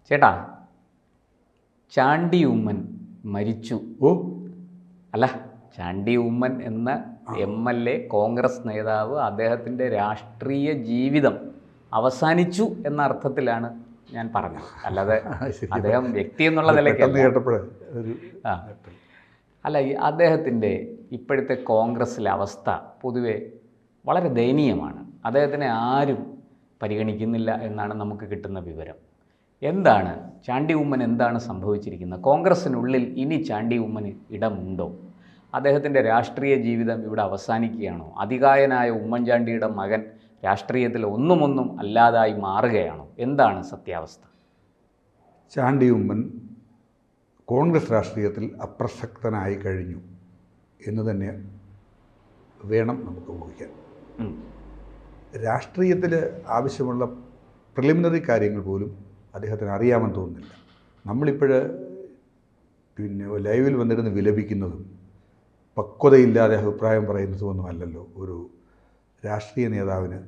ചേട്ടാ, ചാണ്ടി ഉമ്മൻ മരിച്ചു. അല്ല, ചാണ്ടി ഉമ്മൻ എന്ന MLA, കോൺഗ്രസ് നേതാവ്, അദ്ദേഹത്തിൻ്റെ രാഷ്ട്രീയ ജീവിതം അവസാനിച്ചു എന്ന അർത്ഥത്തിലാണ് ഞാൻ പറഞ്ഞത്. അല്ലാതെ അദ്ദേഹം വ്യക്തി എന്നുള്ള നിലയ്ക്ക് അല്ല. അദ്ദേഹത്തിൻ്റെ ഇപ്പോഴത്തെ കോൺഗ്രസ്സിലെ അവസ്ഥ പൊതുവെ വളരെ ദയനീയമാണ്. അദ്ദേഹത്തിനെ ആരും പരിഗണിക്കുന്നില്ല എന്നാണ് നമുക്ക് കിട്ടുന്ന വിവരം. എന്താണ് ചാണ്ടി ഉമ്മൻ, എന്താണ് സംഭവിച്ചിരിക്കുന്നത്? കോൺഗ്രസ്സിനുള്ളിൽ ഇനി ചാണ്ടി ഉമ്മന് ഇടമുണ്ടോ? അദ്ദേഹത്തിൻ്റെ രാഷ്ട്രീയ ജീവിതം ഇവിടെ അവസാനിക്കുകയാണോ? അതികായനായ ഉമ്മൻചാണ്ടിയുടെ മകൻ രാഷ്ട്രീയത്തിൽ ഒന്നും അല്ലാതായി മാറുകയാണോ? എന്താണ് സത്യാവസ്ഥ? ചാണ്ടി ഉമ്മൻ കോൺഗ്രസ് രാഷ്ട്രീയത്തിൽ അപ്രസക്തനായി കഴിഞ്ഞു എന്ന് തന്നെ വേണം നമുക്ക് ഊഹിക്കാൻ. രാഷ്ട്രീയത്തിൽ ആവശ്യമുള്ള പ്രിലിമിനറി കാര്യങ്ങൾ പോലും അദ്ദേഹത്തിന് അറിയാമെന്ന് തോന്നുന്നില്ല. നമ്മളിപ്പോൾ ലൈവിൽ വന്നിരുന്ന് വിലപിക്കുന്നതും പക്വതയില്ലാതെ അഭിപ്രായം പറയുന്നതുമൊന്നും അല്ലല്ലോ ഒരു രാഷ്ട്രീയ നേതാവിന്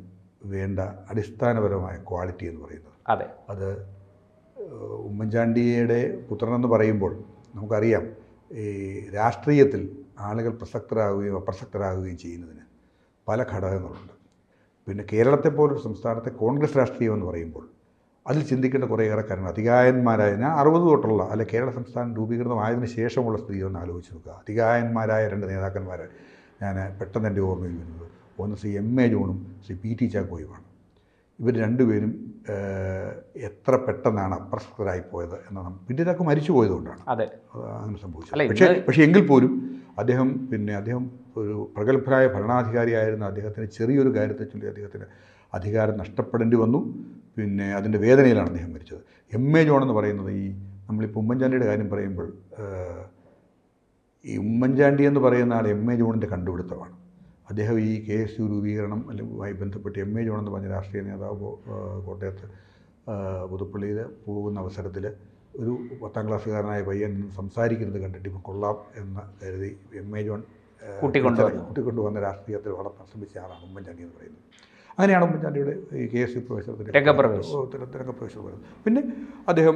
വേണ്ട അടിസ്ഥാനപരമായ ക്വാളിറ്റി എന്ന് പറയുന്നത്. അതെ, അത് ഉമ്മൻചാണ്ടിയുടെ പുത്രനെന്ന് പറയുമ്പോൾ നമുക്കറിയാം, ഈ രാഷ്ട്രീയത്തിൽ ആളുകൾ പ്രസക്തരാകുകയും അപ്രസക്തരാകുകയും ചെയ്യുന്നതിന് പല ഘടകങ്ങളുണ്ട്. പിന്നെ കേരളത്തെപ്പോലൊരു സംസ്ഥാനത്തെ കോൺഗ്രസ് രാഷ്ട്രീയം എന്ന് പറയുമ്പോൾ അതിൽ ചിന്തിക്കേണ്ട കുറേയേറെ കാര്യങ്ങൾ. അതികായന്മാരായ, ഞാൻ 60 തൊട്ടുള്ള അല്ലെ കേരള സംസ്ഥാനം രൂപീകൃതമായതിനു ശേഷമുള്ള സ്ഥിതി ഒന്ന് ആലോചിച്ച് നോക്കുക. അതികായന്മാരായ 2 നേതാക്കന്മാരെ ഞാൻ പെട്ടെന്ന് എൻ്റെ ഓർമ്മയിൽ വരുന്നത്, ഒന്ന് ശ്രീ MA ജോണും ശ്രീ PT ചാക്കോയുമാണ്. ഇവർ രണ്ടുപേരും എത്ര പെട്ടെന്നാണ് അപ്രസക്തരായിപ്പോയത് എന്ന് PT ചാക്കോ മരിച്ചു പോയതുകൊണ്ടാണ് അങ്ങനെ സംഭവിച്ചത്. പക്ഷേ എങ്കിൽ പോലും അദ്ദേഹം ഒരു പ്രഗത്ഭരായ ഭരണാധികാരിയായിരുന്ന അദ്ദേഹത്തിന് ചെറിയൊരു കാര്യത്തെ ചൊല്ലി അദ്ദേഹത്തിന് അധികാരം നഷ്ടപ്പെടേണ്ടി വന്നു. പിന്നെ അതിൻ്റെ വേദനയിലാണ് അദ്ദേഹം മരിച്ചത്. MA ജോൺ എന്ന് പറയുന്നത്, ഈ നമ്മളിപ്പോൾ ഉമ്മൻചാണ്ടിയുടെ കാര്യം പറയുമ്പോൾ ഈ ഉമ്മൻചാണ്ടി എന്ന് പറയുന്ന ആൾ MA ജോണിൻ്റെ കണ്ടുപിടുത്തമാണ്. അദ്ദേഹം ഈ KSU രൂപീകരണം അല്ലെങ്കിൽ ബന്ധപ്പെട്ട് MA ജോൺ എന്ന് പറഞ്ഞ രാഷ്ട്രീയ നേതാവ് കോട്ടയത്ത് പുതുപ്പള്ളിയിൽ പോകുന്ന അവസരത്തിൽ ഒരു 10ാം ക്ലാസ്സുകാരനായ പയ്യൻ സംസാരിക്കുന്നത് കണ്ടിട്ട് ഇപ്പം കൊള്ളാം എന്ന് കരുതി MA ജോൺ കൂട്ടിക്കൊണ്ടുവന്ന രാഷ്ട്രീയത്തിൽ വളർത്താൻ ശ്രമിച്ച ആളാണ് ഉമ്മൻചാണ്ടി എന്ന് പറയുന്നത്. അങ്ങനെയാണ് ഉമ്മൻചാണ്ടിയുടെ ഈ KSU പ്രവേശനത്തിൻ്റെ രംഗപ്രവേശനം പറയുന്നത്. പിന്നെ അദ്ദേഹം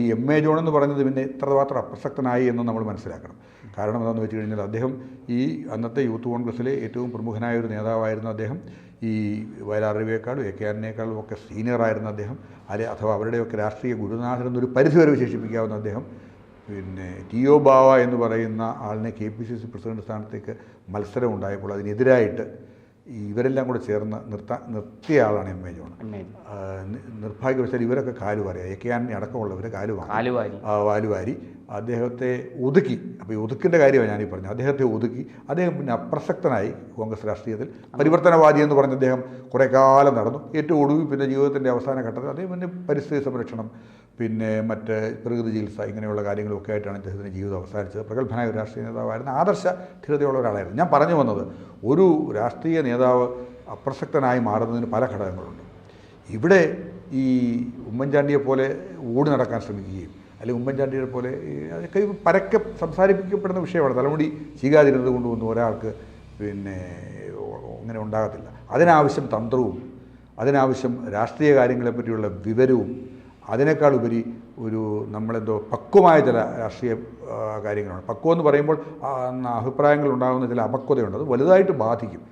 ഈ MA ജോൺ എന്ന് പറഞ്ഞത് പിന്നെ ഇത്രമാത്രം അപ്രസക്തനായി എന്ന് നമ്മൾ മനസ്സിലാക്കണം. കാരണം എന്താണെന്ന് വെച്ച് കഴിഞ്ഞാൽ അദ്ദേഹം ഈ അന്നത്തെ യൂത്ത് കോൺഗ്രസ്സിലെ ഏറ്റവും പ്രമുഖനായ ഒരു നേതാവായിരുന്ന അദ്ദേഹം, ഈ വയലാർ രവിയേക്കാളും AK ആന്റണിയേക്കാളും ഒക്കെ സീനിയറായിരുന്ന അദ്ദേഹം, അഥവാ അവരുടെയൊക്കെ രാഷ്ട്രീയ ഗുരുനാഥനെന്നൊരു പരിധിവരെ വിശേഷിപ്പിക്കാവുന്ന അദ്ദേഹം, പിന്നെ TO ബാവ എന്ന് പറയുന്ന ആളിനെ KPCC പ്രസിഡന്റ് സ്ഥാനത്തേക്ക് മത്സരം ഉണ്ടായപ്പോൾ അതിനെതിരായിട്ട് ഇവരെല്ലാം കൂടെ ചേർന്ന് നിർത്തിയ ആളാണ് MA ജോൺ. നിർഭാഗ്യവശാൽ ഇവരൊക്കെ കാലുവാരി, AK ആന്റണി അടക്കമുള്ളവർ വാലുവാരി അദ്ദേഹത്തെ ഒതുക്കി. അപ്പോൾ ഈ ഒതുക്കിൻ്റെ കാര്യമാണ് ഞാനീ പറഞ്ഞത്. അദ്ദേഹത്തെ ഒതുക്കി. അദ്ദേഹം പിന്നെ അപ്രസക്തനായി കോൺഗ്രസ് രാഷ്ട്രീയത്തിൽ. പരിവർത്തനവാദി എന്ന് പറഞ്ഞ് അദ്ദേഹം കുറേ കാലം നടന്നു. ഏറ്റവും ഒടുവിൽ പിന്നെ ജീവിതത്തിൻ്റെ അവസാന ഘട്ടത്തിൽ അദ്ദേഹം പിന്നെ പരിസ്ഥിതി സംരക്ഷണം, പിന്നെ മറ്റ് പ്രകൃതി ചികിത്സ, ഇങ്ങനെയുള്ള കാര്യങ്ങളൊക്കെ ആയിട്ടാണ് അദ്ദേഹത്തിൻ്റെ ജീവിതം അവസാനിച്ചത്. പ്രഗത്ഭനായ ഒരു രാഷ്ട്രീയ നേതാവായിരുന്നു, ആദർശ ധീരതയുള്ള ഒരാളായിരുന്നു. ഞാൻ പറഞ്ഞു വന്നത്, ഒരു രാഷ്ട്രീയ നേതാവ് അപ്രസക്തനായി മാറുന്നതിന് പല ഘടകങ്ങളുണ്ട്. ഇവിടെ ഈ ഉമ്മൻചാണ്ടിയെ പോലെ ഓടി നടക്കാൻ ശ്രമിക്കുകയും അല്ലെങ്കിൽ ഉമ്മൻചാണ്ടിയെ പോലെ അതൊക്കെ പരക്കെ സംസാരിപ്പിക്കപ്പെടുന്ന വിഷയമാണ്. തലമുടി ചീകാതിരുന്നത് കൊണ്ടൊന്നും ഒരാൾക്ക് പിന്നെ അങ്ങനെ ഉണ്ടാകത്തില്ല. അതിനാവശ്യം തന്ത്രവും അതിനാവശ്യം രാഷ്ട്രീയ കാര്യങ്ങളെപ്പറ്റിയുള്ള വിവരവും അതിനേക്കാൾ ഉപരി ഒരു നമ്മളെന്തോ പക്വമായ ചില രാഷ്ട്രീയ കാര്യങ്ങളാണ്. പക്വം എന്ന് പറയുമ്പോൾ അഭിപ്രായങ്ങൾ ഉണ്ടാകുന്ന ചില അപക്വതയുണ്ട്, അത് വലുതായിട്ട് ബാധിക്കും.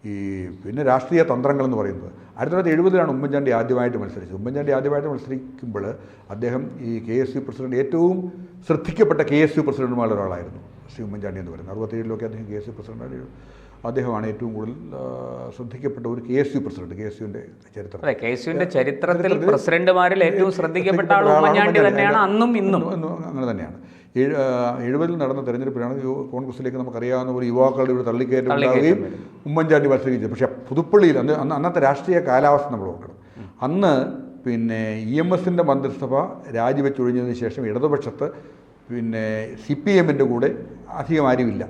ഈ പിന്നെ രാഷ്ട്രീയ തന്ത്രങ്ങളെന്ന് പറയുന്നത് 1970 ഉമ്മൻചാണ്ടി ആദ്യമായിട്ട് മത്സരിച്ചത്. ഉമ്മൻചാണ്ടി ആദ്യമായിട്ട് മത്സരിക്കുമ്പോൾ അദ്ദേഹം ഈ KSU പ്രസിഡന്റ്, ഏറ്റവും ശ്രദ്ധിക്കപ്പെട്ട KSU പ്രസിഡന്റുമാരുടെ ഒരാളായിരുന്നു ശ്രീ ഉമ്മൻചാണ്ടി എന്ന് പറയുന്നത്. 67 അദ്ദേഹം KSU പ്രസിഡന്റായിരുന്നു. അദ്ദേഹമാണ് ഏറ്റവും കൂടുതൽ ശ്രദ്ധിക്കപ്പെട്ട ഒരു KSU പ്രസിഡന്റ്. KSUവിന്റെ ചരിത്രത്തിൽ പ്രസിഡന്റുമാരിൽ ഏറ്റവും ശ്രദ്ധിക്കപ്പെട്ട ആൾ ഉമ്മൻചാണ്ടി തന്നെയാണ്, അന്നും ഇന്നും അങ്ങനെ തന്നെയാണ്. 70 നടന്ന തെരഞ്ഞെടുപ്പിലാണ് കോൺഗ്രസിലേക്ക് നമുക്കറിയാവുന്ന ഒരു യുവാക്കളുടെ ഒരു തള്ളിക്കയറ്റം ഉണ്ടാവുകയും ഉമ്മൻചാണ്ടി മത്സരിച്ചത്. പക്ഷേ പുതുപ്പള്ളിയിൽ അന്നത്തെ രാഷ്ട്രീയ കാലാവസ്ഥ നമ്മൾ നോക്കണം. അന്ന് പിന്നെ EMSന്റെ മന്ത്രിസഭ രാജിവെച്ചൊഴിഞ്ഞതിന് ശേഷം ഇടതുപക്ഷത്ത് പിന്നെ CPMന്റെ കൂടെ അധികം ആരുമില്ല.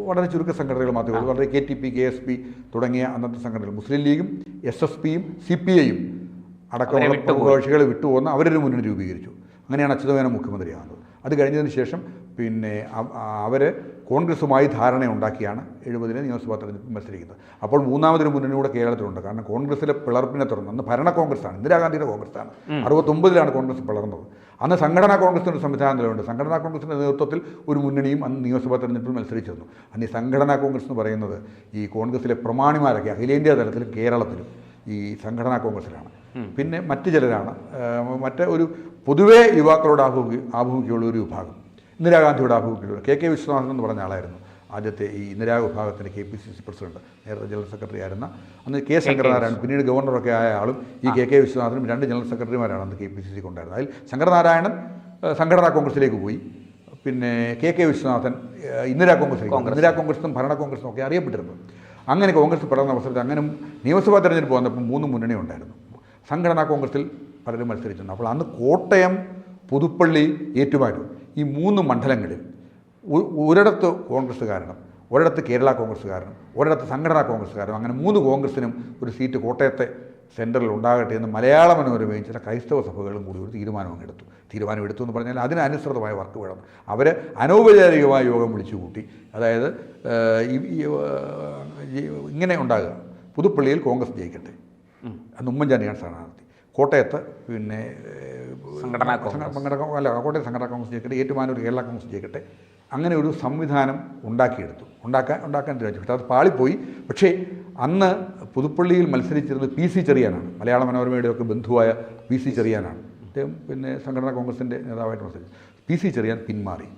വളരെ ചുരുക്ക സംഘടനകൾ മാത്രമേ ഉള്ളൂ. വളരെ KTP, KSP തുടങ്ങിയ അന്നത്തെ സംഘടനകൾ, മുസ്ലിം ലീഗും SSPയും CPIയും അടക്കമുള്ള കക്ഷികളെ വിട്ടുപോകുന്ന അവരൊരു മുന്നണി രൂപീകരിച്ചു. അങ്ങനെയാണ് അച്യുതമേനോൻ മുഖ്യമന്ത്രിയാകുന്നത്. അത് കഴിഞ്ഞതിന് ശേഷം പിന്നെ അവർ കോൺഗ്രസുമായി ധാരണയുണ്ടാക്കിയാണ് 70-ലെ നിയമസഭാ തെരഞ്ഞെടുപ്പ് മത്സരിക്കുന്നത്. അപ്പോൾ മൂന്നാമതൊരു മുന്നണിയൂടെ കേരളത്തിലുണ്ട്. കാരണം കോൺഗ്രസിലെ പിളർപ്പിനെ തുടർന്ന് അന്ന് ഭരണ കോൺഗ്രസ്സാണ്, ഇന്ദിരാഗാന്ധിയുടെ കോൺഗ്രസ്സാണ്. 69-ലാണ് കോൺഗ്രസ് പിളർന്നത്. അന്ന് സംഘടനാ കോൺഗ്രസിൻ്റെ സംവിധാനം നിലവിലുണ്ട്. സംഘടനാ കോൺഗ്രസിൻ്റെ നേതൃത്വത്തിൽ ഒരു മുന്നണിയും അന്ന് നിയമസഭാ തെരഞ്ഞെടുപ്പിൽ മത്സരിച്ചിരുന്നു. അന്ന് ഈ സംഘടനാ കോൺഗ്രസ് എന്ന് പറയുന്നത് ഈ കോൺഗ്രസിലെ പ്രമാണിമാരൊക്കെ അഖിലേന്ത്യാ തലത്തിലും കേരളത്തിലും ഈ സംഘടനാ കോൺഗ്രസ്സിലാണ്. പിന്നെ മറ്റു ചിലരാണ് ഒരു പൊതുവേ യുവാക്കളോട് ആഭിമുഖ്യമുള്ള ഒരു വിഭാഗം, ഇന്ദിരാഗാന്ധിയുടെ ആഭിമുഖ്യമുള്ള കെ വിശ്വനാഥൻ എന്ന് പറഞ്ഞ ആളായിരുന്നു ആദ്യത്തെ ഈ ഇന്ദിരാ വിഭാഗത്തിൻ്റെ KPCC പ്രസിഡന്റ്, നേരത്തെ ജനറൽ സെക്രട്ടറി ആയിരുന്ന. അന്ന് കെ ശങ്കരനാരായണൻ, പിന്നീട് ഗവർണറൊക്കെ ആയ ആളും ഈ കെ വിശ്വനാഥനും 2 ജനറൽ സെക്രട്ടറിമാരാണ് അന്ന് KPCC കൊണ്ടായിരുന്നത്. അതിൽ ശങ്കരനാരായണൻ സംഘടനാ കോൺഗ്രസിലേക്ക് പോയി, പിന്നെ കെ വിശ്വനാഥൻ ഇന്ദിരാ കോൺഗ്രസിലേക്ക്. ഇന്ദിരാ കോൺഗ്രസും ഭരണ കോൺഗ്രസും ഒക്കെ അറിയപ്പെട്ടിരുന്നത്. അങ്ങനെ കോൺഗ്രസ് പിളർന്ന അവസരത്തിൽ അങ്ങനെ നിയമസഭാ തെരഞ്ഞെടുപ്പ് വന്നപ്പോൾ 3 മുന്നണി ഉണ്ടായിരുന്നു. സംഘടനാ കോൺഗ്രസിൽ പലരും മത്സരിച്ചിരുന്നു. അപ്പോൾ അന്ന് കോട്ടയം, പുതുപ്പള്ളി, ഏറ്റുമാനൂർ ഈ 3 മണ്ഡലങ്ങളിൽ ഒരിടത്ത് കോൺഗ്രസ്സുകാരനും, ഒരിടത്ത് കേരള കോൺഗ്രസ്സുകാരനും, ഒരിടത്ത് സംഘടനാ കോൺഗ്രസ്സുകാരനും, അങ്ങനെ 3 കോൺഗ്രസിനും ഒരു സീറ്റ് കോട്ടയത്തെ സെൻറ്ററിൽ ഉണ്ടാകട്ടെ എന്ന് മലയാള മനോരമയും ചില ക്രൈസ്തവ സഭകളും കൂടി ഒരു തീരുമാനമെടുത്തു എന്ന് പറഞ്ഞാൽ അതിനനുസൃതമായ വർക്ക് വേണം. അവർ അനൗപചാരികമായ യോഗം വിളിച്ചു കൂട്ടി. അതായത് ഇങ്ങനെ ഉണ്ടാകുക, പുതുപ്പള്ളിയിൽ കോൺഗ്രസ് ജയിക്കട്ടെ, അന്ന് ഉമ്മൻചാണ്ടിയാണ് സ്ഥാനാർത്ഥി. കോട്ടയത്ത് പിന്നെ കോട്ടയം സംഘടനാ കോൺഗ്രസ് ജയിക്കട്ടെ, ഏറ്റുമാനൂർ കേരള കോൺഗ്രസ് ജയിക്കട്ടെ. അങ്ങനെ ഒരു സംവിധാനം ഉണ്ടാക്കാൻ തീരുമാനിച്ചു. പക്ഷേ അത് പാളിപ്പോയി. പക്ഷേ അന്ന് പുതുപ്പള്ളിയിൽ മത്സരിച്ചിരുന്നത് PC ചെറിയാനാണ്, മലയാള മനോരമയുടെയൊക്കെ ബന്ധുവായ PC ചെറിയാനാണ്. അദ്ദേഹം പിന്നെ സംഘടനാ കോൺഗ്രസിൻ്റെ നേതാവായിട്ട് മത്സരിച്ചു. PC ചെറിയാൻ പിന്മാറി.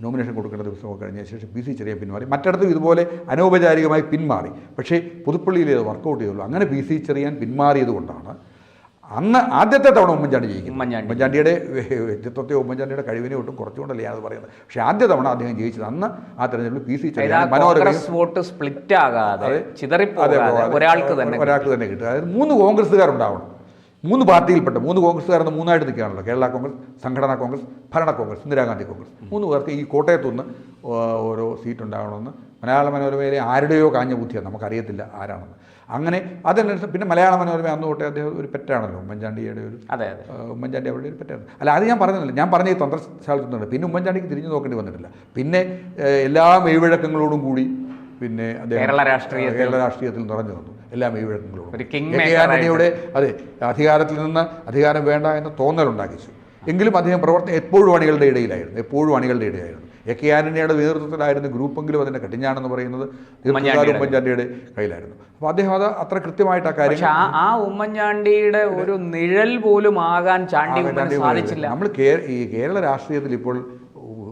നോമിനേഷൻ കൊടുക്കേണ്ട ദിവസമൊക്കെ കഴിഞ്ഞ ശേഷം PC ചെറിയാൻ പിന്മാറി. മറ്റിടത്തും ഇതുപോലെ അനൗപചാരികമായി പിന്മാറി. പക്ഷേ പുതുപ്പള്ളിയിൽ അത് വർക്കൗട്ട് ചെയ്തുള്ളൂ. അങ്ങനെ PC ചെറിയാൻ പിന്മാറിയത് കൊണ്ടാണ് അന്ന് ആദ്യത്തെ തവണ ഉമ്മൻചാണ്ടി ജയിക്കും. ഉമ്മൻചാണ്ടിയുടെ വ്യക്തിത്വത്തെ, ഉമ്മൻചാണ്ടിയുടെ കഴിവിനെ ഒട്ടും കുറച്ചുകൊണ്ടല്ല ഞാനത് പറയുന്നത്. പക്ഷേ ആദ്യ തവണ അദ്ദേഹം ജയിച്ചത് അന്ന് ആ തെരഞ്ഞെടുപ്പിൽ PC ചെറിയാൻ ഒരാൾക്ക് തന്നെ കിട്ടുക. അതായത് 3 കോൺഗ്രസ്സുകാരുണ്ടാവണം. 3 പാർട്ടിയിൽപ്പെട്ട 3 കോൺഗ്രസ്സുകാരെന്ന് 3ആയിട്ട് നിൽക്കുകയാണല്ലോ. കേരള കോൺഗ്രസ്, സംഘടനാ കോൺഗ്രസ്, ഭരണ കോൺഗ്രസ്, ഇന്ദിരാഗാന്ധി കോൺഗ്രസ്. 3 പേർക്ക് ഈ കോട്ടയത്തുനിന്ന് ഓരോ സീറ്റ് ഉണ്ടാകണമെന്ന് മലയാള മനോരമയിലെ ആരുടെയോ കാഞ്ഞ ബുദ്ധിയാണ്, നമുക്കറിയത്തില്ല ആരാണെന്ന്. അങ്ങനെ അതനുസരിച്ച് പിന്നെ മലയാള മനോരമ അന്ന് തൊട്ടേ അദ്ദേഹം ഒരു പെറ്റാണല്ലോ, ഉമ്മൻചാണ്ടിയുടെ ഉമ്മൻചാണ്ടി അവരുടെ ഒരു പെറ്റാണ്. അല്ല, അത് ഞാൻ പറഞ്ഞില്ല, ഞാൻ പറഞ്ഞ ഈ തന്ത്രശാലിത്വമുണ്ട്. പിന്നെ ഉമ്മൻചാണ്ടിക്ക് തിരിഞ്ഞു നോക്കേണ്ടി വന്നിട്ടില്ല. പിന്നെ എല്ലാ മെയ്വഴക്കങ്ങളോടും കൂടി പിന്നെ അദ്ദേഹം കേരള രാഷ്ട്രീയത്തിൽ നിറഞ്ഞു വന്നു. എല്ലാ മെയ്വഴക്കങ്ങളോടും ആന്റണിയുടെ അധികാരത്തിൽ നിന്ന് അധികാരം വേണ്ട എന്ന തോന്നലുണ്ടാക്കിച്ചു. എങ്കിലും അദ്ദേഹം എപ്പോഴും അണികളുടെ ഇടയിലായിരുന്നു. ആന്റണിയുടെ നേതൃത്വത്തിലായിരുന്നു ഗ്രൂപ്പെങ്കിലും അതിൻ്റെ കട്ടിഞ്ഞാണെന്ന് പറയുന്നത് ഉമ്മൻചാണ്ടിയുടെ കയ്യിലായിരുന്നു. അപ്പോൾ അദ്ദേഹം അത് അത്ര കൃത്യമായിട്ട് ആ കാര്യം, ആ ഉമ്മൻചാണ്ടിയുടെ ഒരു നിഴൽ പോലും ആകാൻ സാധിച്ചില്ല. നമ്മൾ ഈ കേരള രാഷ്ട്രീയത്തിൽ ഇപ്പോൾ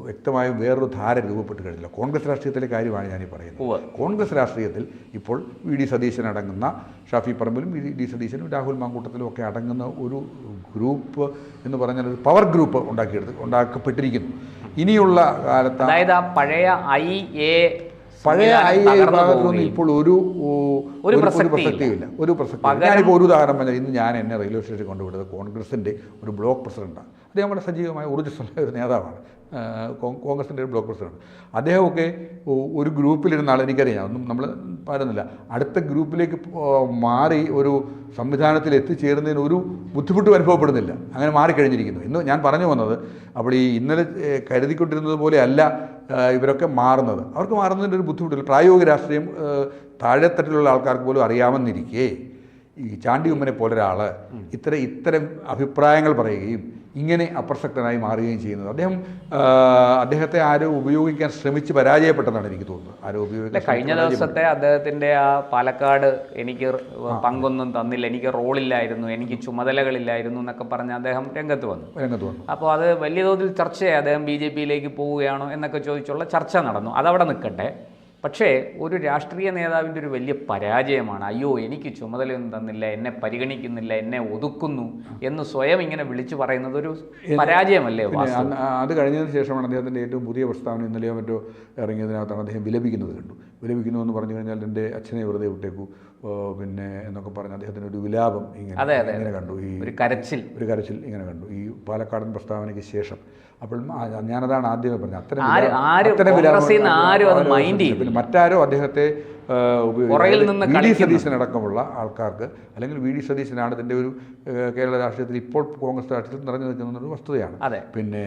വ്യക്തമായും വേറൊരു ധാര രൂപപ്പെട്ട് കഴിഞ്ഞില്ല. കോൺഗ്രസ് രാഷ്ട്രീയത്തിലെ കാര്യമാണ് ഞാനീ പറയുന്നത്. കോൺഗ്രസ് രാഷ്ട്രീയത്തിൽ ഇപ്പോൾ VD സതീശൻ അടങ്ങുന്ന, ഷാഫി പറമ്പിലും VD സതീശനും രാഹുൽ മാങ്കൂട്ടത്തിലും ഒക്കെ അടങ്ങുന്ന ഒരു ഗ്രൂപ്പ് എന്ന് പറഞ്ഞാൽ ഒരു പവർ ഗ്രൂപ്പ് ഉണ്ടാക്കപ്പെട്ടിരിക്കുന്നു. ഇനിയുള്ള കാലത്ത് അതായത് ആ പഴയ IA വിഭാഗത്തിലൊന്നും ഇപ്പോൾ ഒരു പ്രസക്തിയില്ല. ഞാനിപ്പോൾ ഒരു ഉദാഹരണം പറഞ്ഞാൽ, ഇന്ന് എന്നെ റെയിൽവേ സ്റ്റേഷനിൽ കൊണ്ടുവിട്ടത് കോൺഗ്രസിൻ്റെ ഒരു ബ്ലോക്ക് പ്രസിഡന്റാണ്. അദ്ദേഹം വളരെ സജീവമായ ഊർജ്ജസ്വല ഒരു നേതാവാണ്, കോൺഗ്രസിൻ്റെ ഒരു ബ്ലോക്ക് പ്രസിഡന്റ്. അദ്ദേഹമൊക്കെ ഒരു ഗ്രൂപ്പിലിരുന്ന ആൾ, എനിക്കറിയാം, ഒന്നും നമ്മൾ പറയുന്നില്ല, അടുത്ത ഗ്രൂപ്പിലേക്ക് മാറി ഒരു സംവിധാനത്തിൽ എത്തിച്ചേരുന്നതിന് ഒരു ബുദ്ധിമുട്ടും അനുഭവപ്പെടുന്നില്ല. അങ്ങനെ മാറിക്കഴിഞ്ഞിരിക്കുന്നു. ഇന്ന് ഞാൻ പറഞ്ഞു വന്നത്, അപ്പോൾ ഈ ഇന്നലെ കരുതിക്കൊണ്ടിരുന്നത് പോലെ അല്ല ഇവരൊക്കെ മാറുന്നത്. അവർക്ക് മാറുന്നതിൻ്റെ ഒരു ബുദ്ധിമുട്ടില്ല. പ്രായോഗിക രാഷ്ട്രീയം താഴെത്തട്ടിലുള്ള ആൾക്കാർക്ക് പോലും അറിയാമെന്നിരിക്കെ ഈ ചാണ്ടി ഉമ്മനെ പോലൊരാൾ ഇത്തരം അഭിപ്രായങ്ങൾ പറയുകയും ഇങ്ങനെ അപ്രസക്തനായി മാറുകയും ചെയ്യുന്നത്, അദ്ദേഹത്തെ ആരോ ഉപയോഗിക്കാൻ ശ്രമിച്ച് പരാജയപ്പെട്ടെന്നാണ് എനിക്ക് തോന്നുന്നത്. ആരോ ഉപയോഗിക്കാൻ. കഴിഞ്ഞ ദിവസത്തെ അദ്ദേഹത്തിൻ്റെ ആ പാലക്കാട് എനിക്ക് പങ്കൊന്നും തന്നില്ല, എനിക്ക് റോളില്ലായിരുന്നു, എനിക്ക് ചുമതലകളില്ലായിരുന്നു എന്നൊക്കെ പറഞ്ഞ് അദ്ദേഹം രംഗത്ത് വന്നു. അപ്പോൾ അത് വലിയ തോതിൽ ചർച്ചയായി. അദ്ദേഹം BJPയിലേക്ക് പോവുകയാണോ എന്നൊക്കെ ചോദിച്ചുള്ള ചർച്ച നടന്നു. അതവിടെ നിൽക്കട്ടെ. പക്ഷേ ഒരു രാഷ്ട്രീയ നേതാവിൻ്റെ ഒരു വലിയ പരാജയമാണ്, അയ്യോ എനിക്ക് ചുമതലയൊന്നും തന്നില്ല, എന്നെ പരിഗണിക്കുന്നില്ല, എന്നെ ഒതുക്കുന്നു എന്ന് സ്വയം ഇങ്ങനെ വിളിച്ചു പറയുന്നത് ഒരു പരാജയമല്ലേ? അത് കഴിഞ്ഞതിന് ശേഷമാണ് അദ്ദേഹത്തിൻ്റെ ഏറ്റവും പുതിയ പ്രസ്താവന, ഇന്നലെയോ മറ്റോ ഇറങ്ങിയതിനകത്താണ് അദ്ദേഹം വിലപിക്കുന്നത് കണ്ടു. വിലപിക്കുന്നു എന്ന് പറഞ്ഞു കഴിഞ്ഞാൽ എൻ്റെ അച്ഛനെ വെറുതെ വിട്ടേക്കു പിന്നെ എന്നൊക്കെ പറഞ്ഞ് അദ്ദേഹത്തിൻ്റെ ഒരു വിലാപം ഇങ്ങനെ കണ്ടു. ഒരു കരച്ചിൽ ഇങ്ങനെ കണ്ടു ഈ പാലക്കാടൻ പ്രസ്താവനയ്ക്ക് ശേഷം. അപ്പോൾ ഞാനതാണ് ആദ്യമേ പറഞ്ഞത്, പിന്നെ മറ്റാരോ അദ്ദേഹത്തെ VD സതീശനടക്കമുള്ള ആൾക്കാർക്ക്, അല്ലെങ്കിൽ VD സതീശനാണ് ഇതിൻ്റെ ഒരു കേരള രാഷ്ട്രീയത്തിൽ ഇപ്പോൾ കോൺഗ്രസ് രാഷ്ട്രീയത്തിൽ നിറഞ്ഞു നിൽക്കുന്നൊരു വസ്തുതയാണ്. പിന്നെ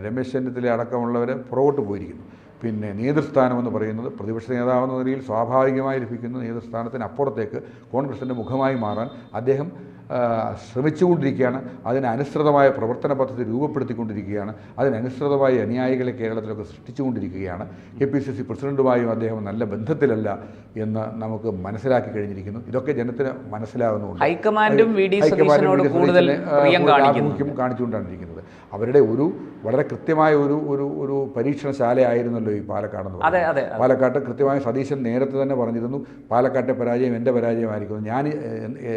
രമേശ് ചെന്നിത്തല അടക്കമുള്ളവർ പുറകോട്ട് പോയിരിക്കുന്നു. പിന്നെ നേതൃസ്ഥാനം എന്ന് പറയുന്നത് പ്രതിപക്ഷ നേതാവെന്ന നിലയിൽ സ്വാഭാവികമായി ലഭിക്കുന്ന നേതൃസ്ഥാനത്തിന് അപ്പുറത്തേക്ക് കോൺഗ്രസിൻ്റെ മുഖമായി മാറാൻ അദ്ദേഹം ശ്രമിച്ചുകൊണ്ടിരിക്കുകയാണ്. അതിനനുസൃതമായ പ്രവർത്തന പദ്ധതി രൂപപ്പെടുത്തിക്കൊണ്ടിരിക്കുകയാണ്. അതിനനുസൃതമായ അനുയായികളെ കേരളത്തിലൊക്കെ സൃഷ്ടിച്ചുകൊണ്ടിരിക്കുകയാണ്. KPCC പ്രസിഡന്റുമായും അദ്ദേഹം നല്ല ബന്ധത്തിലല്ല എന്ന് നമുക്ക് മനസ്സിലാക്കി കഴിഞ്ഞിരിക്കുന്നു. ഇതൊക്കെ ജനത്തിന് മനസ്സിലാകുന്നുണ്ട്. ഹൈക്കമാൻഡും ആഭിമുഖ്യം കാണിച്ചുകൊണ്ടാണ് ഇരിക്കുന്നത്. അവരുടെ ഒരു വളരെ കൃത്യമായ ഒരു പരീക്ഷണശാലയായിരുന്നല്ലോ ഈ പാലക്കാടെന്ന് പറയുന്നത്. പാലക്കാട്ട് കൃത്യമായി സതീശൻ നേരത്തെ തന്നെ പറഞ്ഞിരുന്നു, പാലക്കാട്ടെ പരാജയം എൻ്റെ പരാജയമായിരിക്കുന്നു. ഞാൻ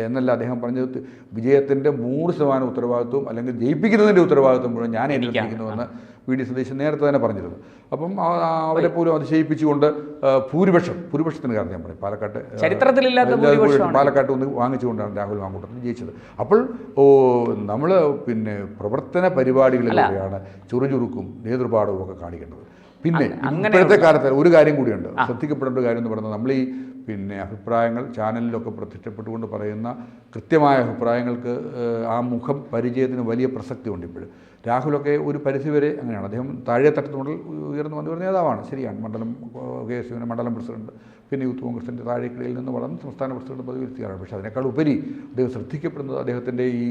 എന്നല്ല അദ്ദേഹം പറഞ്ഞത്, വിജയത്തിൻ്റെ 100% ഉത്തരവാദിത്വം അല്ലെങ്കിൽ ജയിപ്പിക്കുന്നതിൻ്റെ ഉത്തരവാദിത്വം മുഴുവൻ ഞാൻ ഏറ്റെടുത്തിരിക്കുന്നുവെന്ന് VD സതീശൻ നേരത്തെ തന്നെ പറഞ്ഞിരുന്നു. അപ്പം അവരെ പോലും അതിശയിപ്പിച്ചുകൊണ്ട് ഭൂരിപക്ഷത്തിന് കാരണം ഞാൻ പറയും, പാലക്കാട്ട് പാലക്കാട്ട് ഒന്ന് വാങ്ങിച്ചുകൊണ്ടാണ് രാഹുൽ മാങ്കൂട്ടത്തിൽ ജയിച്ചത്. അപ്പോൾ നമ്മൾ പിന്നെ പ്രവർത്തന പരിപാടികളിലൂടെയാണ് ചുറുചുറുക്കും നേതൃപാടവും ഒക്കെ കാണിക്കേണ്ടത്. പിന്നെ ഇപ്പോഴത്തെ കാലത്ത് ഒരു കാര്യം കൂടിയുണ്ട്, ശ്രദ്ധിക്കപ്പെടേണ്ട ഒരു കാര്യം എന്ന് പറയുന്നത്, നമ്മൾ ഈ പിന്നെ അഭിപ്രായങ്ങൾ ചാനലിലൊക്കെ പ്രത്യക്ഷപ്പെട്ടുകൊണ്ട് പറയുന്ന കൃത്യമായ അഭിപ്രായങ്ങൾക്ക് ആ മുഖം പരിചയത്തിന് വലിയ പ്രസക്തി ഉണ്ട്. ഇപ്പോഴും രാഹുലൊക്കെ ഒരു പരിധിവരെ അങ്ങനെയാണ്. അദ്ദേഹം താഴെ തട്ടത്ത് മുതൽ ഉയർന്നു വന്നു വരുന്ന നേതാവാണ്, ശരിയാണ്. മണ്ഡലം KSUവിൻ്റെ മണ്ഡലം പ്രസിഡന്റ്, പിന്നെ യൂത്ത് കോൺഗ്രസിൻ്റെ താഴേക്കിടയിൽ നിന്ന് വളർന്ന് സംസ്ഥാന പ്രസിഡന്റ് പദവി എത്തിയാണ്. പക്ഷേ അതിനേക്കാൾ ഉപരി അദ്ദേഹം ശ്രദ്ധിക്കപ്പെടുന്നത് അദ്ദേഹത്തിൻ്റെ ഈ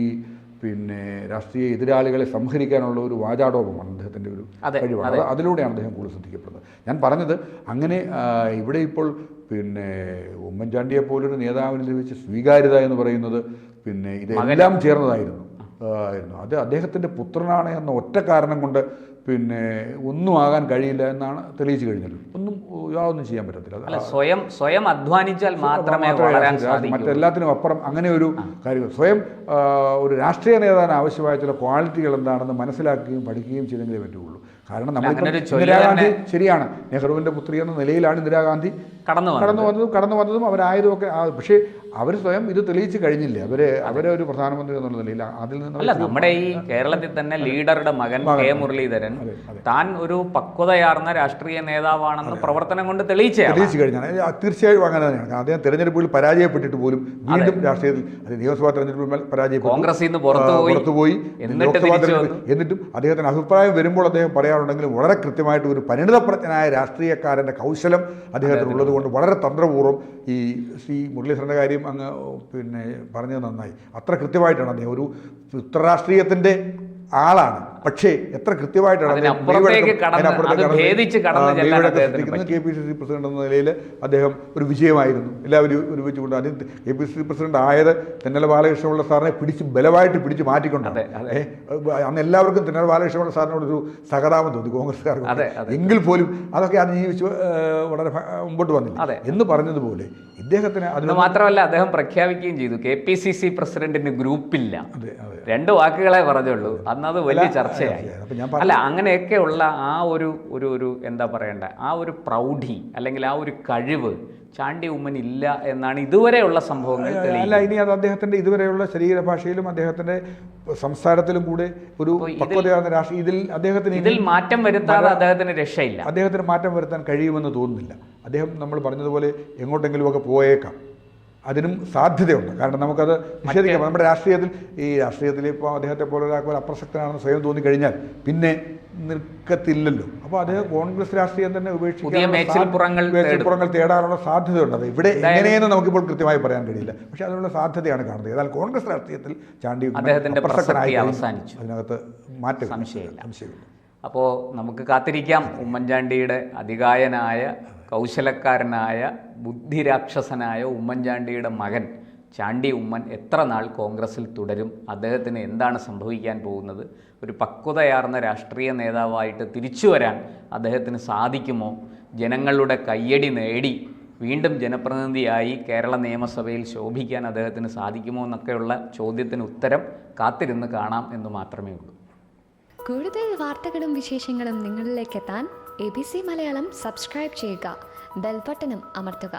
പിന്നെ രാഷ്ട്രീയ എതിരാളികളെ സംഹരിക്കാനുള്ള ഒരു വാചാടോപമാണ് അദ്ദേഹത്തിൻ്റെ ഒരു കഴിവാണ്. അതിലൂടെയാണ് അദ്ദേഹം കൂടുതൽ ശ്രദ്ധിക്കപ്പെടുന്നത്. ഞാൻ പറഞ്ഞത് അങ്ങനെ ഇവിടെ ഇപ്പോൾ പിന്നെ ഉമ്മൻചാണ്ടിയെ പോലൊരു നേതാവിന് ലഭിച്ച സ്വീകാര്യത എന്ന് പറയുന്നത് പിന്നെ ഇതെല്ലാം ചേർന്നതായിരുന്നു. അത് അദ്ദേഹത്തിൻ്റെ പുത്രനാണ് എന്ന ഒറ്റ കാരണം കൊണ്ട് പിന്നെ ഒന്നും ആകാൻ കഴിയില്ല എന്നാണ് തെളിയിച്ചു കഴിഞ്ഞത്. യാതൊന്നും ചെയ്യാൻ പറ്റത്തില്ല. സ്വയം അധ്വാനിച്ചാൽ മാത്രമേ മറ്റെല്ലാത്തിനും അപ്പുറം അങ്ങനെ ഒരു കാര്യം, സ്വയം ഒരു രാഷ്ട്രീയ നേതാവിന് ആവശ്യമായ ചില ക്വാളിറ്റികൾ എന്താണെന്ന് മനസ്സിലാക്കുകയും പഠിക്കുകയും ചെയ്തെങ്കിലേ പറ്റുകയുള്ളൂ. കാരണം നമ്മളിപ്പോൾ ഇന്ദിരാഗാന്ധി, ശരിയാണ്, നെഹ്റുവിൻ്റെ പുത്രി എന്ന നിലയിലാണ് ഇന്ദിരാഗാന്ധി കടന്നു വന്നതും അവരായതുമൊക്കെ. പക്ഷേ അവർ സ്വയം ഇത് തെളിയിച്ച് കഴിഞ്ഞില്ലേ, അവരെ ഒരു പ്രധാനമന്ത്രി എന്നുള്ള നിലയിൽ. അതിൽ നിന്ന് നമ്മുടെ ഈ കേരളത്തിൽ തന്നെ ലീഡറുടെ മകൻ K. മുരളീധരൻ താൻ ഒരു പക്വതയാർന്ന രാഷ്ട്രീയ നേതാവാണെന്ന് പ്രവർത്തനം കൊണ്ട് തെളിയിച്ചു കഴിഞ്ഞാൽ തീർച്ചയായും അങ്ങനെ തന്നെയാണ്. അദ്ദേഹം തെരഞ്ഞെടുപ്പുകളിൽ പരാജയപ്പെട്ടിട്ട് പോലും വീണ്ടും രാഷ്ട്രീയത്തിൽ, നിയമസഭാ തെരഞ്ഞെടുപ്പിൽ പരാജയപ്പെട്ടു, കോൺഗ്രസിൽ നിന്ന് പുറത്തുപോയി, എന്നിട്ടും അദ്ദേഹത്തിന് അഭിപ്രായം വരുമ്പോൾ അദ്ദേഹം പറയാറുണ്ടെങ്കിലും വളരെ കൃത്യമായിട്ട് ഒരു പരിണിതപ്രജ്ഞനായ രാഷ്ട്രീയക്കാരൻ്റെ കൗശലം അദ്ദേഹത്തിനുള്ളത് കൊണ്ട് വളരെ തന്ത്രപൂർവ്വം ഈ ശ്രീ മുരളീധരൻ്റെ കാര്യം അങ്ങ് പിന്നെ പറഞ്ഞത് നന്നായി. അത്ര കൃത്യമായിട്ടാണ് അദ്ദേഹം ഒരു ഉത്തരരാഷ്ട്രീയത്തിൻ്റെ ആളാണ്. പക്ഷേ എത്ര കൃത്യമായിട്ടാണ് KPCC പ്രസിഡന്റ് എന്ന നിലയിൽ അദ്ദേഹം ഒരു വിജയമായിരുന്നു. എല്ലാവരും ഒരുമിച്ചുകൊണ്ട് അതിന് KPCC പ്രസിഡന്റ് ആയത് തെന്നല ബാലകൃഷ്ണപിള്ള സാറിനെ ബലമായിട്ട് പിടിച്ച് മാറ്റിക്കൊണ്ടാണ്. അന്ന് എല്ലാവർക്കും തെന്നല ബാലകൃഷ്ണപിള്ള സാറിനോടൊരു സഹതാപം തോന്നി കോൺഗ്രസ്സുകാർക്ക്. എങ്കിൽ പോലും അതൊക്കെ അതിജീവിച്ച് വളരെ മുമ്പോട്ട് വന്നില്ല എന്ന് പറഞ്ഞതുപോലെ ഇദ്ദേഹത്തിന്. അത് മാത്രമല്ല, അദ്ദേഹം പ്രഖ്യാപിക്കുകയും ചെയ്തു KPCC പ്രസിഡന്റിന് ഗ്രൂപ്പില്ല. 2 വാക്കുകളെ പറഞ്ഞുള്ളൂ. അന്നത് വലിയ ചർച്ചയായി. അല്ല, അങ്ങനെയൊക്കെയുള്ള ആ ഒരു എന്താ പറയണ്ട, ആ ഒരു പ്രൗഢി അല്ലെങ്കിൽ ആ ഒരു കഴിവ് ചാണ്ടി ഉമ്മൻ ഇല്ല എന്നാണ് ഇതുവരെയുള്ള സംഭവങ്ങൾ അല്ല. ഇനി അത് അദ്ദേഹത്തിൻ്റെ ഇതുവരെയുള്ള ശരീരഭാഷയിലും അദ്ദേഹത്തിൻ്റെ സംസാരത്തിലും കൂടെ ഒരു പക്വതയാർന്ന രാഷ്ട്രീയ ഇതിൽ മാറ്റം വരുത്താതെ അദ്ദേഹത്തിന് രക്ഷയില്ല. അദ്ദേഹത്തിന് മാറ്റം വരുത്താൻ കഴിയുമെന്ന് തോന്നുന്നില്ല. അദ്ദേഹം നമ്മൾ പറഞ്ഞതുപോലെ എങ്ങോട്ടെങ്കിലുമൊക്കെ പോയേക്കാം, അതിനും സാധ്യതയുണ്ട്. കാരണം നമുക്കത് നിഷേധിക്കാം. നമ്മുടെ രാഷ്ട്രീയത്തിൽ ഇപ്പോൾ അദ്ദേഹത്തെ പോലെ ഒരാൾക്ക് അപ്രസക്തനാണെന്ന് സ്വയം തോന്നിക്കഴിഞ്ഞാൽ പിന്നെ നിൽക്കത്തില്ലല്ലോ. അപ്പോൾ അദ്ദേഹം കോൺഗ്രസ് രാഷ്ട്രീയം തന്നെ മേച്ചിൽപ്പുറങ്ങൾ തേടാനുള്ള സാധ്യതയുണ്ട്. അത് ഇവിടെ എങ്ങനെയെന്ന് നമുക്കിപ്പോൾ കൃത്യമായി പറയാൻ കഴിയില്ല. പക്ഷേ അതിനുള്ള സാധ്യതയാണ് കാണുന്നത്. എന്നാൽ കോൺഗ്രസ് രാഷ്ട്രീയത്തിൽ ചാണ്ടി അതിനകത്ത് മാറ്റം സംശയമില്ല. അപ്പോൾ നമുക്ക് കാത്തിരിക്കാം ഉമ്മൻചാണ്ടിയുടെ അതികായനായ, കൗശലക്കാരനായ, ബുദ്ധിരാക്ഷസനായ ഉമ്മൻചാണ്ടിയുടെ മകൻ ചാണ്ടി ഉമ്മൻ എത്ര നാൾ കോൺഗ്രസിൽ തുടരും, അദ്ദേഹത്തിന് എന്താണ് സംഭവിക്കാൻ പോകുന്നത്, ഒരു പക്വതയാർന്ന രാഷ്ട്രീയ നേതാവായിട്ട് തിരിച്ചു വരാൻ അദ്ദേഹത്തിന് സാധിക്കുമോ, ജനങ്ങളുടെ കയ്യടി നേടി വീണ്ടും ജനപ്രതിനിധിയായി കേരള നിയമസഭയിൽ ശോഭിക്കാൻ അദ്ദേഹത്തിന് സാധിക്കുമോ എന്നൊക്കെയുള്ള ചോദ്യത്തിന് ഉത്തരം കാത്തിരുന്ന് കാണാം എന്ന് മാത്രമേ ഉള്ളൂ. കൂടുതൽ വാർത്തകളും വിശേഷങ്ങളും നിങ്ങളിലേക്ക് എത്താൻ ABC മലയാളം സബ്സ്ക്രൈബ് ചെയ്യുക, ബെൽ ബട്ടണും അമർത്തുക.